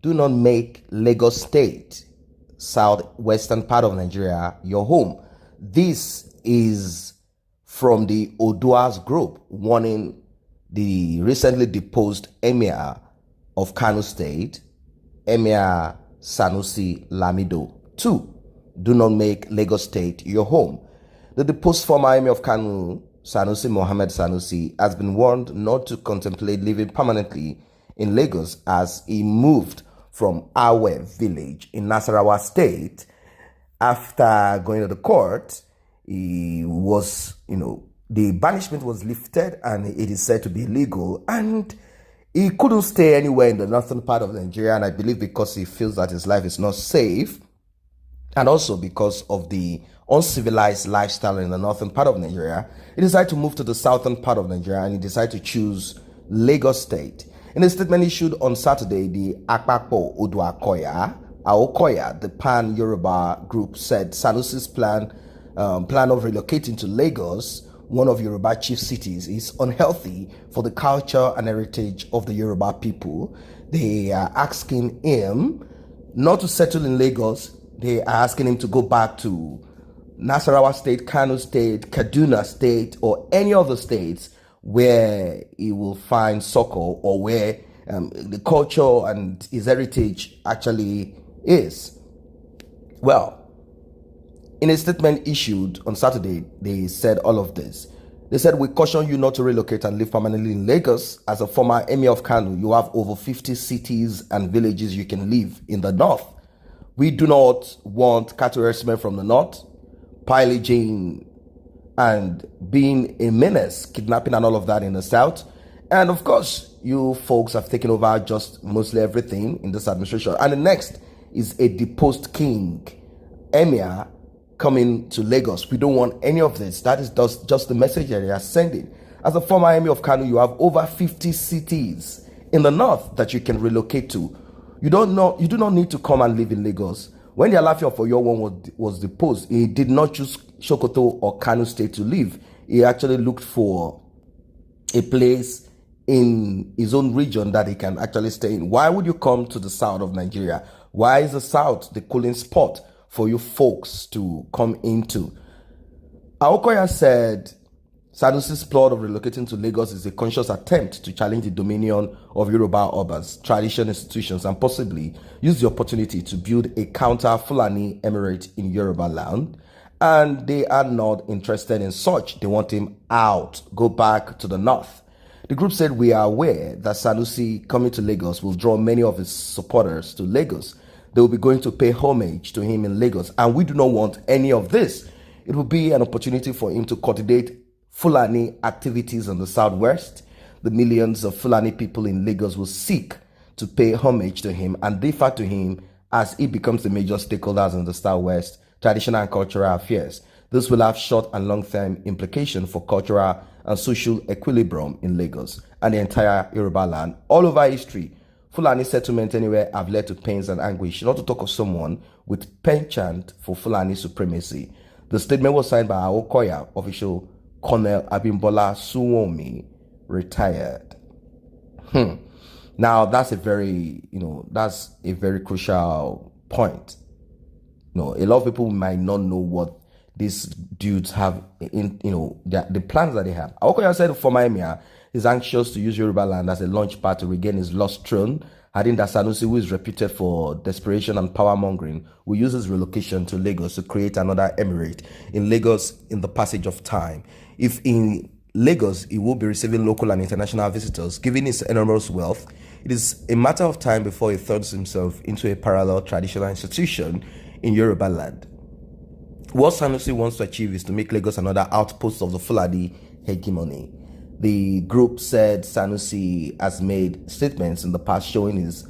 do not make Lagos State, southwestern part of Nigeria, your home. This is from the Oduas group warning the recently deposed Emir of Kano State, Emir Sanusi Lamido. 2. Do not make Lagos State your home. The deposed former Emir of Kano, Sanusi Mohammed Sanusi, has been warned not to contemplate living permanently in Lagos as he moved from Awe village in Nasarawa State. After going to the court, he was, the banishment was lifted and it is said to be illegal, and he couldn't stay anywhere in the northern part of Nigeria, and I believe because he feels that his life is not safe, and also because of the uncivilized lifestyle in the northern part of Nigeria, he decided to move to the southern part of Nigeria, and he decided to choose Lagos State. In a statement issued on Saturday, the Aokoya, the pan-Yoruba group, said Sanusi's plan of relocating to Lagos, one of Yoruba chief cities, is unhealthy for the culture and heritage of the Yoruba people. They are asking him not to settle in Lagos. They are asking him to go back to Nasarawa State, Kano State, Kaduna State, or any other states where he will find succor, or where the culture and his heritage actually is. Well, in a statement issued on Saturday, they said all of this. They said, "We caution you not to relocate and live permanently in Lagos. As a former Emir of Kano, you have over 50 cities and villages you can live in the north. We do not want cattle herdsmen from the north, pillaging and being a menace, kidnapping and all of that in the south. And of course, you folks have taken over just mostly everything in this administration." And the next is a deposed king, Emir, coming to Lagos. We don't want any of this. That is just the message that they are sending. As a former Emir of Kano, you have over 50 cities in the north that you can relocate to. You do not need to come and live in Lagos. When the Alaafin of Oyo was deposed, he did not choose Sokoto or Kano State to live. He actually looked for a place in his own region that he can actually stay in. Why would you come to the south of Nigeria? Why is the south the cooling spot for you folks to come into? Aokoya said Sanusi's plot of relocating to Lagos is a conscious attempt to challenge the dominion of Yoruba Obas, traditional institutions, and possibly use the opportunity to build a counter-Fulani emirate in Yoruba land. And they are not interested in such. They want him out, go back to the north. The group said, "We are aware that Sanusi coming to Lagos will draw many of his supporters to Lagos. They will be going to pay homage to him in Lagos, and we do not want any of this. It will be an opportunity for him to coordinate Fulani activities in the southwest. The millions of Fulani people in Lagos will seek to pay homage to him and defer to him as he becomes the major stakeholders in the southwest traditional and cultural affairs. This will have short and long-term implications for cultural and social equilibrium in Lagos and the entire Yoruba land. All over history, Fulani settlement anywhere have led to pains and anguish, not to talk of someone with penchant for Fulani supremacy." The statement was signed by Aokoya official Colonel Abimbola Suwomi, retired. Now that's a very crucial point. A lot of people might not know what these dudes have in, the plans that they have. Aokoya said former Emir is anxious to use Yoruba land as a launch pad to regain his lost throne, adding that Sanusi, who is reputed for desperation and power mongering, will use his relocation to Lagos to create another emirate in Lagos in the passage of time. If in Lagos, he will be receiving local and international visitors, given his enormous wealth, it is a matter of time before he turns himself into a parallel traditional institution in Yoruba land. What Sanusi wants to achieve is to make Lagos another outpost of the Fulani hegemony. The group said Sanusi has made statements in the past showing his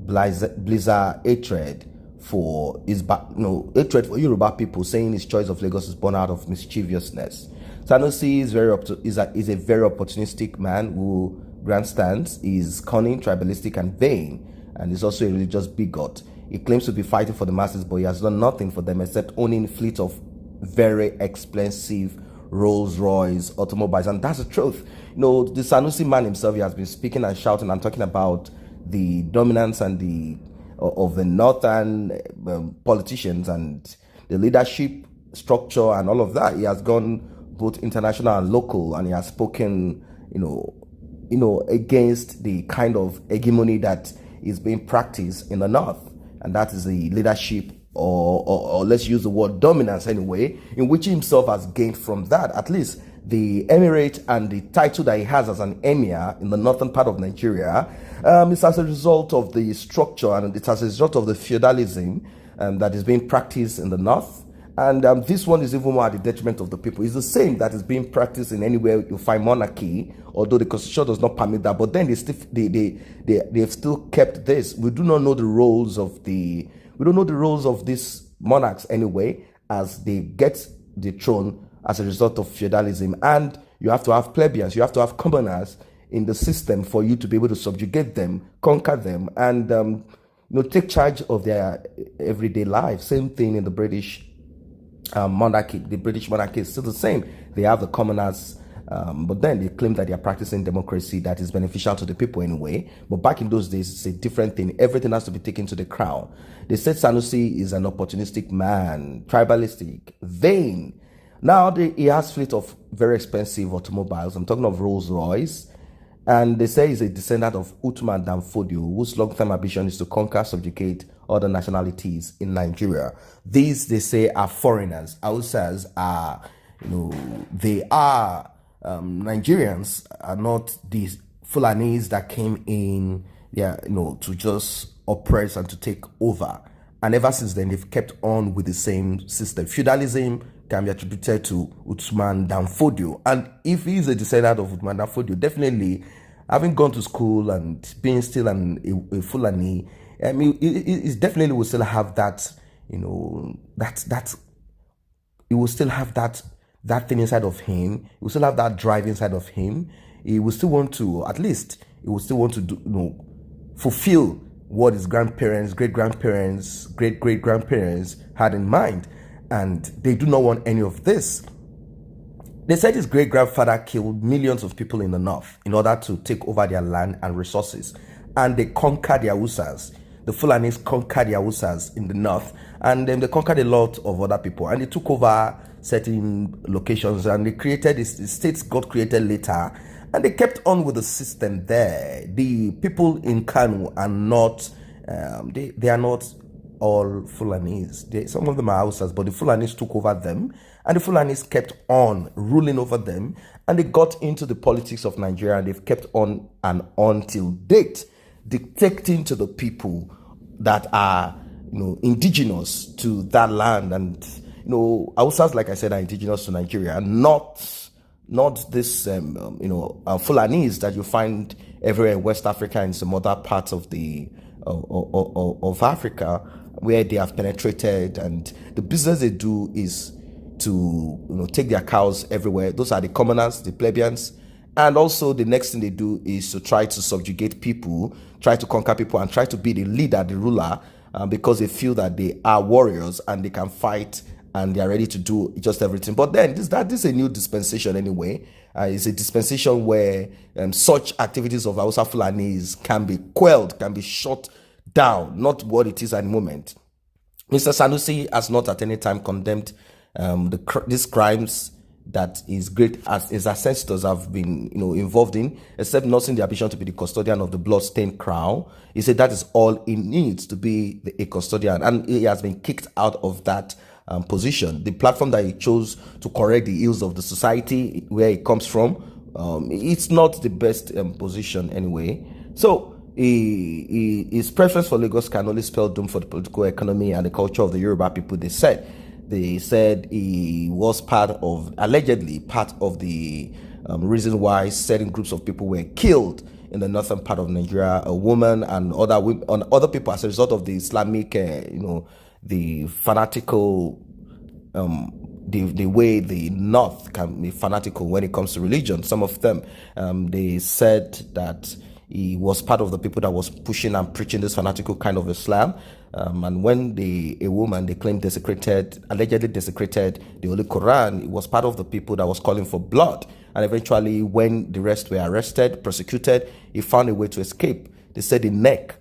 blizzard hatred for Yoruba people, saying his choice of Lagos is born out of mischievousness. Sanusi is a very opportunistic man who grandstands, is cunning, tribalistic, and vain, and is also a religious bigot. He claims to be fighting for the masses, but he has done nothing for them except owning a fleet of very expensive Rolls Royce automobiles, and that's the truth. The Sanusi man himself, he has been speaking and shouting and talking about the dominance and the of the northern politicians and the leadership structure and all of that. He has gone both international and local, and he has spoken, against the kind of hegemony that is being practiced in the north, and that is the leadership, or let's use the word dominance anyway, in which he himself has gained from that. At least the emirate and the title that he has as an emir in the northern part of Nigeria is as a result of the structure, and it's as a result of the feudalism that is being practiced in the north. And this one is even more at the detriment of the people. It's the same that is being practiced in anywhere you find monarchy, although the constitution does not permit that. But then they've still kept this. We do not know the roles of these monarchs anyway, as they get the throne as a result of feudalism. And you have to have plebeians, you have to have commoners in the system for you to be able to subjugate them, conquer them, and take charge of their everyday life. Same thing in the British monarchy. The British monarchy is still the same. They have the commoners, but then they claim that they are practicing democracy that is beneficial to the people anyway. But back in those days, it's a different thing. Everything has to be taken to the crown. They said Sanusi is an opportunistic man, tribalistic, vain. Now he has fleet of very expensive automobiles. I'm talking of Rolls Royce. And they say he's a descendant of Uthman Danfodio, whose long-term ambition is to conquer, subjugate other nationalities in Nigeria. These, they say, are foreigners. Hausas are, they are Nigerians, are not these Fulanis that came in, to just oppress and to take over. And ever since then, they've kept on with the same system. Feudalism can be attributed to Uthman Danfodio. And if he's a descendant of Uthman Danfodio, definitely having gone to school and being still a Fulani, I mean, it definitely will still have that, he will still have that thing inside of him. He will still have that drive inside of him. He will still want to, at least, he will still want to do, fulfill what his grandparents, great-grandparents, great-great-grandparents had in mind. And they do not want any of this. They said his great-grandfather killed millions of people in the north in order to take over their land and resources. And they conquered the Hausas. The Fulanis conquered the Hausas in the north. And then they conquered a lot of other people. And they took over certain locations. And they created, the states got created later. And they kept on with the system there. The people in Kanu are not, they are not all Fulanis. Some of them are Hausas, but the Fulanis took over them, and the Fulanis kept on ruling over them, and they got into the politics of Nigeria, and they've kept on and on till date, dictating to the people that are, indigenous to that land. And, Hausas, like I said, are indigenous to Nigeria, not this, Fulanis that you find everywhere in West Africa and some other parts of the of Africa, where they have penetrated, and the business they do is to take their cows everywhere. Those are the commoners, the plebeians. And also the next thing they do is to try to subjugate people, try to conquer people, and try to be the leader, the ruler, because they feel that they are warriors and they can fight and they are ready to do just everything. But then this is a new dispensation anyway. It's a dispensation where such activities of Hausa Fulanis can be quelled, can be shut down, not what it is at the moment. Mr. Sanusi has not at any time condemned these crimes that his his ancestors have been involved in, except nursing the ambition to be the custodian of the blood-stained crown. He said that is all he needs to be a custodian, and he has been kicked out of that position. The platform that he chose to correct the ills of the society where he comes from, it's not the best position anyway. So his preference for Lagos can only spell doom for the political economy and the culture of the Yoruba people. They said he was allegedly part of the reason why certain groups of people were killed in the northern part of Nigeria, a woman and other people, as a result of the Islamic, the fanatical, the way the North can be fanatical when it comes to religion. Some of them, they said that he was part of the people that was pushing and preaching this fanatical kind of Islam. And when a woman, they claimed allegedly desecrated the Holy Quran, he was part of the people that was calling for blood. And eventually, when the rest were arrested, prosecuted, he found a way to escape. They said the neck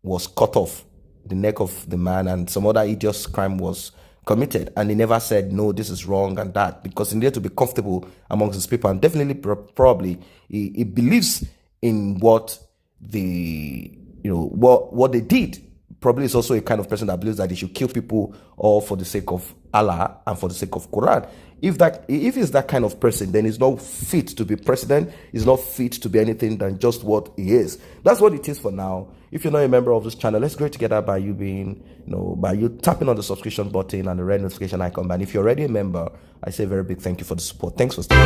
was cut off the neck of the man, and some other idiot crime was committed, and he never said no, this is wrong and that, because he needed to be comfortable amongst his people. And definitely probably he believes in what the what they did. Probably is also a kind of person that believes that they should kill people all for the sake of Allah and for the sake of Quran. If he's that kind of person, then he's not fit to be president. He's not fit to be anything than just what he is. That's what it is for now. If you're not a member of this channel, let's grow together by you being, by you tapping on the subscription button and the red notification icon. And if you're already a member, I say a very big thank you for the support. Thanks for staying.